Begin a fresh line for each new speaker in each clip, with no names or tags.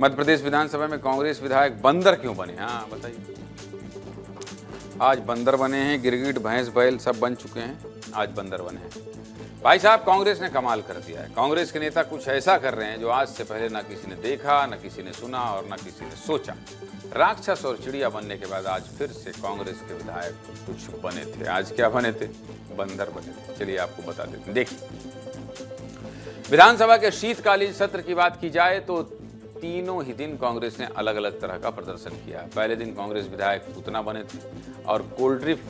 मध्य प्रदेश विधानसभा में कांग्रेस विधायक बंदर क्यों बने? हाँ बताइए। आज बंदर बने हैं, गिरगिट भैंस बैल सब बन चुके हैं, आज बंदर बने हैं। भाई साहब, कांग्रेस ने कमाल कर दिया है। कांग्रेस के नेता कुछ ऐसा कर रहे हैं जो आज से पहले ना किसी ने देखा, ना किसी ने सुना और ना किसी ने सोचा। राक्षस और चिड़िया बनने के बाद आज फिर से कांग्रेस के विधायक कुछ बने थे। आज क्या बने थे? बंदर बने थे। चलिए आपको बता देते हैं। देखिए, विधानसभा के शीतकालीन सत्र की बात की जाए तो तीनों ही दिन कांग्रेस ने अलग अलग तरह का प्रदर्शन किया। पहले दिन कांग्रेस विधायक पूतना बने थे और कोल्ड ड्रिंक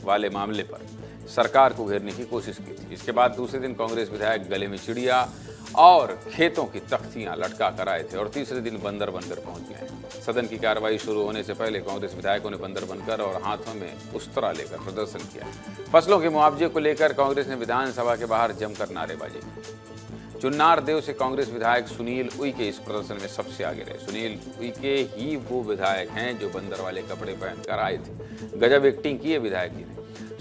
वाले मामले पर सरकार को घेरने की कोशिश की थी। इसके बाद दूसरे दिन कांग्रेस विधायक गले में चिड़िया और खेतों की तख्तियां लटका कर आए थे और तीसरे दिन बंदर बनकर पहुंच गए। सदन की कार्रवाई शुरू होने से पहले कांग्रेस विधायकों ने बंदर बनकर और हाथों में उस्तरा लेकर प्रदर्शन किया। फसलों के मुआवजे को लेकर कांग्रेस ने विधानसभा के बाहर जमकर नारेबाजी की। चुन्नार देव से कांग्रेस विधायक सुनील उइके इस प्रदर्शन में सबसे आगे रहे। सुनील उइके ही वो विधायक हैं जो बंदर वाले कपड़े पहनकर आए थे। गजब एक्टिंग की है विधायक ने।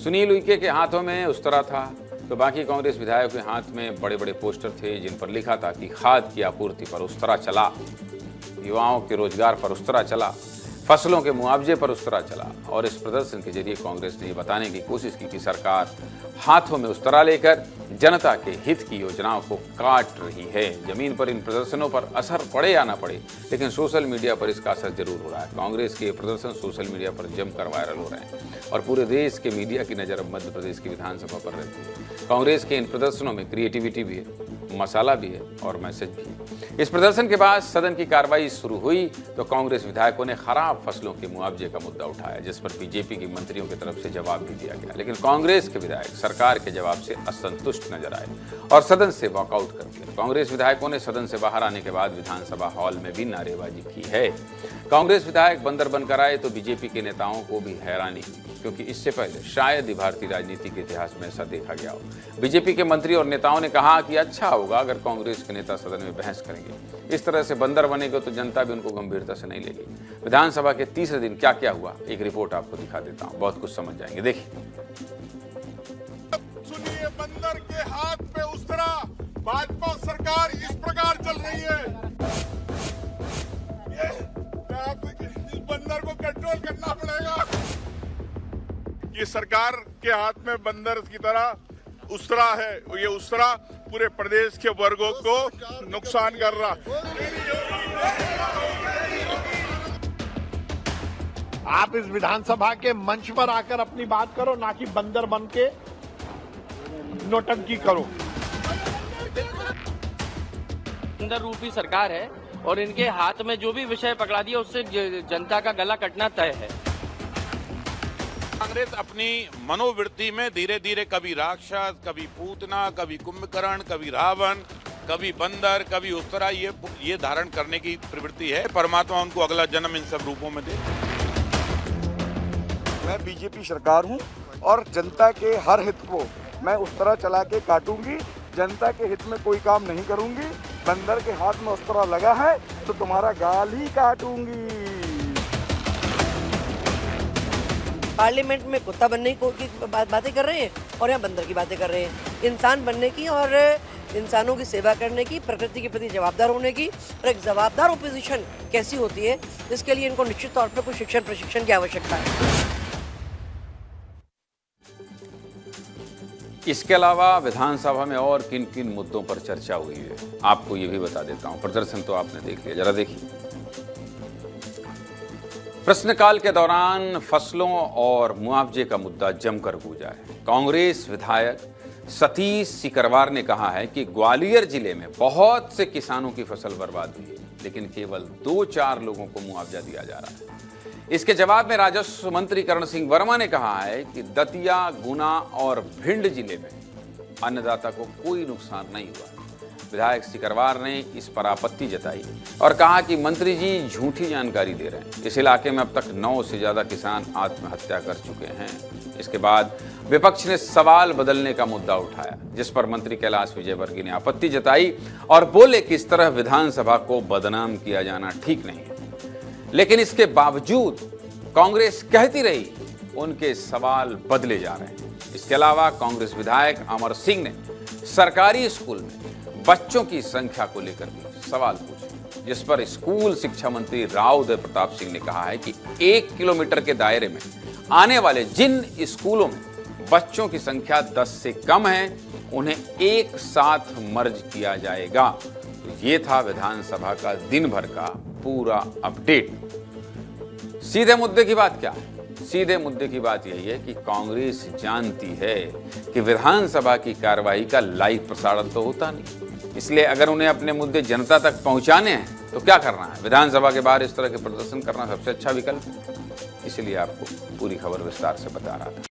सुनील उइके के हाथों में उस्तरा था तो बाकी कांग्रेस विधायकों के हाथ में बड़े बड़े पोस्टर थे जिन पर लिखा था कि खाद की आपूर्ति पर उस्तरा चला, युवाओं के रोजगार पर उस्तरा चला, फसलों के मुआवजे पर उस्तरा चला। और इस प्रदर्शन के जरिए कांग्रेस ने ये बताने की कोशिश की कि सरकार हाथों में उस्तरा लेकर जनता के हित की योजनाओं को काट रही है। जमीन पर इन प्रदर्शनों पर असर पड़े या ना पड़े, लेकिन सोशल मीडिया पर इसका असर जरूर हो रहा है। कांग्रेस के प्रदर्शन सोशल मीडिया पर जमकर वायरल हो रहे हैं और पूरे देश के मीडिया की नज़र अब मध्य प्रदेश की विधानसभा पर रहती है। कांग्रेस के इन प्रदर्शनों में क्रिएटिविटी भी है, मसाला भी है और मैसेज भी है। इस प्रदर्शन के बाद सदन की कार्रवाई शुरू हुई तो कांग्रेस विधायकों ने खराब फसलों के मुआवजे का मुद्दा उठाया, जिस पर बीजेपी के मंत्रियों की तरफ से जवाब भी दिया गया। लेकिन कांग्रेस के विधायक सरकार के जवाब से असंतुष्ट नजर आए और सदन से वॉकआउट कर दिया। कांग्रेस विधायकों ने सदन से बाहर आने के बाद विधानसभा हॉल में भी नारेबाजी की है। कांग्रेस विधायक बंदर बनकर आए तो बीजेपी के नेताओं को भी हैरानी हुई, क्योंकि इससे पहले शायद ही भारतीय राजनीति के इतिहास में ऐसा देखा गया हो। बीजेपी के मंत्री और नेताओं ने कहा कि अच्छा होगा अगर कांग्रेस के नेता सदन में बहस करेंगे। इस तरह से बंदर बनेंगे तो जनता भी उनको गंभीरता से नहीं लेगी। विधानसभा के तीसरे दिन क्या क्या हुआ, एक रिपोर्ट आपको दिखा देता हूं, बहुत कुछ समझ जाएंगे। देखिए,
सुनिए, बंदर के हाथ पे उस्तरा, भाजपा सरकार इस प्रकार चल रही है। इस बंदर को कंट्रोल करना पड़ेगा। ये सरकार के हाथ में बंदर की तरह उस्तरा है। ये उस्तरा पूरे प्रदेश के वर्गों को नुकसान कर रहा।
आप इस विधानसभा के मंच पर आकर अपनी बात करो, ना कि बंदर बन के नौटंकी करो।
बंदर रूपी सरकार है और इनके हाथ में जो भी विषय पकड़ा दिया उससे जनता का गला कटना तय है।
कांग्रेस अपनी मनोवृत्ति में धीरे धीरे कभी राक्षस, कभी पूतना, कभी कुंभकर्ण, कभी रावण, कभी बंदर, कभी उस्तरा ये धारण करने की प्रवृत्ति है। परमात्मा उनको अगला जन्म इन सब रूपों में दे।
मैं बीजेपी सरकार हूं और जनता के हर हित को मैं उस तरह चला के काटूंगी। जनता के हित में कोई काम नहीं करूंगी। बंदर के हाथ में उस तरह लगा है तो तुम्हारा गाल ही काटूंगी।
पार्लियामेंट में कुत्ता बनने की बातें कर रहे हैं और यहाँ बंदर की बातें कर रहे हैं। इंसान बनने की और इंसानों की सेवा करने की, प्रकृति के प्रति जवाबदार होने की और एक जवाबदार ओपोजिशन कैसी होती है, इसके लिए इनको निश्चित तौर पर कुछ शिक्षण प्रशिक्षण की आवश्यकता है।
इसके अलावा विधानसभा में और किन किन मुद्दों पर चर्चा हुई है आपको ये भी बता देता हूं। प्रदर्शन तो आपने देख लिया, जरा देखिए। प्रश्नकाल के दौरान फसलों और मुआवजे का मुद्दा जमकर गूंजा है। कांग्रेस विधायक सतीश सिकरवार ने कहा है कि ग्वालियर जिले में बहुत से किसानों की फसल बर्बाद हुई है, लेकिन केवल 2-4 लोगों को मुआवजा दिया जा रहा है। इसके जवाब में राजस्व मंत्री करण सिंह वर्मा ने कहा है कि दतिया, गुना और भिंड जिले में अन्नदाता को कोई नुकसान नहीं हुआ। विधायक सिकरवार ने इस पर आपत्ति जताई और कहा कि मंत्री जी झूठी जानकारी दे रहे हैं। इस इलाके में अब तक 9 से ज्यादा किसान आत्महत्या कर चुके हैं। इसके बाद विपक्ष ने सवाल बदलने का मुद्दा उठाया, जिस पर मंत्री कैलाश विजयवर्गीय ने आपत्ति जताई और बोले कि इस तरह विधानसभा को बदनाम किया जाना ठीक नहीं है। लेकिन इसके बावजूद कांग्रेस कहती रही उनके सवाल बदले जा रहे हैं। इसके अलावा कांग्रेस विधायक अमर सिंह ने सरकारी स्कूल में बच्चों की संख्या को लेकर भी सवाल पूछे। जिस पर स्कूल शिक्षा मंत्री राव उदय प्रताप सिंह ने कहा है कि 1 किलोमीटर के दायरे में आने वाले जिन स्कूलों में बच्चों की संख्या 10 से कम है उन्हें एक साथ मर्ज किया जाएगा। तो ये था विधानसभा का दिन भर का पूरा अपडेट। सीधे मुद्दे की बात क्या है? सीधे मुद्दे की बात यही है कि कांग्रेस जानती है कि विधानसभा की कार्यवाही का लाइव प्रसारण तो होता नहीं, इसलिए अगर उन्हें अपने मुद्दे जनता तक पहुंचाने हैं तो क्या करना है? विधानसभा के बाहर इस तरह के प्रदर्शन करना सबसे अच्छा विकल्प है। इसलिए आपको पूरी खबर विस्तार से बता रहा था।